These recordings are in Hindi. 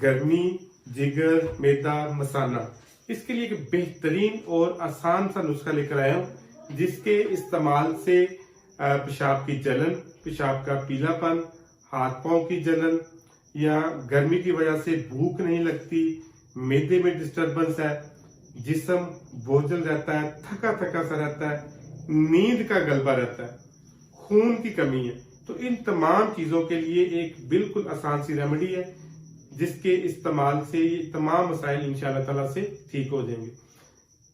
गर्मी, जिगर, मैदा, मसाला, इसके लिए एक बेहतरीन और आसान सा नुस्खा लेकर आया हूँ जिसके इस्तेमाल से पेशाब की जलन, पेशाब का पीलापन, हाथ पांव की जलन या गर्मी की वजह से भूख नहीं लगती, मैदे में डिस्टरबेंस है, जिस्म बोझल रहता है, थका थका सा रहता है, नींद का गलबा रहता है, खून की कमी है, तो इन तमाम चीजों के लिए एक बिल्कुल आसान सी रेमेडी है जिसके इस्तेमाल से ये तमाम मसाइल इंशाअल्लाह ताला से ठीक हो जाएंगे।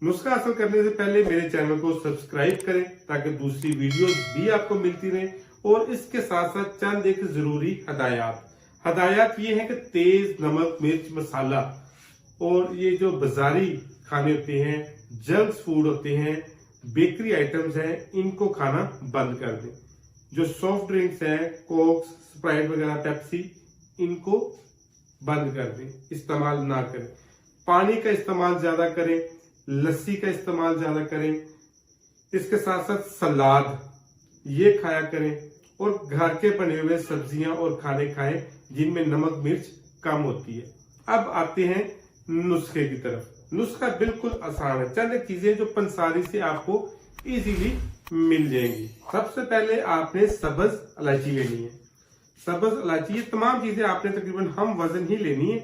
नुस्खा हासिल करने से पहले मेरे चैनल को सब्सक्राइब करें ताकि दूसरी वीडियोस भी आपको मिलती रहे और इसके साथ साथ चंद एक जरूरी हदायत ये है कि तेज नमक, मिर्च, मसाला और ये जो बाजारी खाने होते हैं, जंक फूड होते हैं, बेकरी आइटम्स हैं, इनको खाना बंद कर दें। जो सॉफ्ट ड्रिंक्स हैं, कोक, स्प्राइट वगैरह, पेप्सी, इनको बंद कर दें, इस्तेमाल ना करें। पानी का इस्तेमाल ज्यादा करें, लस्सी का इस्तेमाल ज्यादा करें, इसके साथ साथ सलाद ये खाया करें और घर के बने हुए सब्जियां और खाने खाएं जिनमें नमक मिर्च कम होती है। अब आते हैं नुस्खे की तरफ। नुस्खा बिल्कुल आसान है, चंद चीजें जो पंसारी से आपको इजीली मिल जाएंगी। सबसे पहले आपने सब्ज इलायची लेनी है। सब्ज इलायची, ये तमाम चीजें आपने तकरीबन हम वजन ही लेनी है।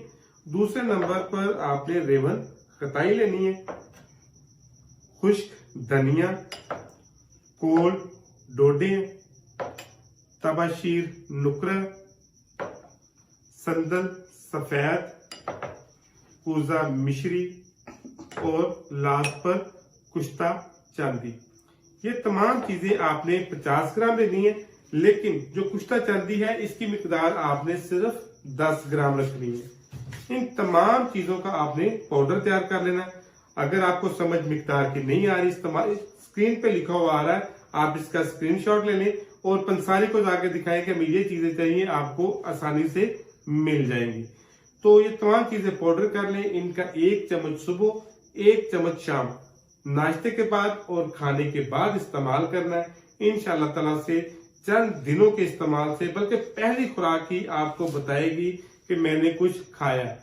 दूसरे नंबर पर आपने रेवन कताई लेनी है, खुश्क धनिया, कोल्ड डोडे, तबाशीर नुकरा, संदल सफेद, पूजा मिश्री और लास्ट पर कुश्ता चांदी। ये तमाम चीजें आपने 50 ग्राम लेनी है, लेकिन जो कुश्ता चांदी है इसकी मिकदार आपने सिर्फ 10 ग्राम रखनी है। इन तमाम चीजों का आपने पाउडर तैयार कर लेना है। अगर आपको समझ मिकदार की नहीं आ रही, स्क्रीन पे लिखा हुआ आ रहा है, आप इसका स्क्रीनशॉट ले लें और पंसारी को जाके दिखाएं कि हमें ये चीजें चाहिए, आपको आसानी से मिल जाएंगी। तो ये तमाम चीजें पाउडर कर लें। इनका 1 चम्मच सुबह, 1 चम्मच शाम, नाश्ते के बाद और खाने के बाद इस्तेमाल करना है। इंशाअल्लाह ताला से चंद दिनों के इस्तेमाल से, बल्कि पहली खुराक ही आपको बताएगी कि मैंने कुछ खाया है।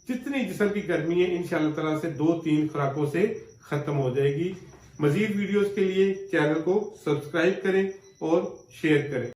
जितनी जिस्म की गर्मी है इंशाअल्लाह ताला से 2-3 खुराकों से खत्म हो जाएगी। मजीद वीडियोस के लिए चैनल को सब्सक्राइब करें और शेयर करें।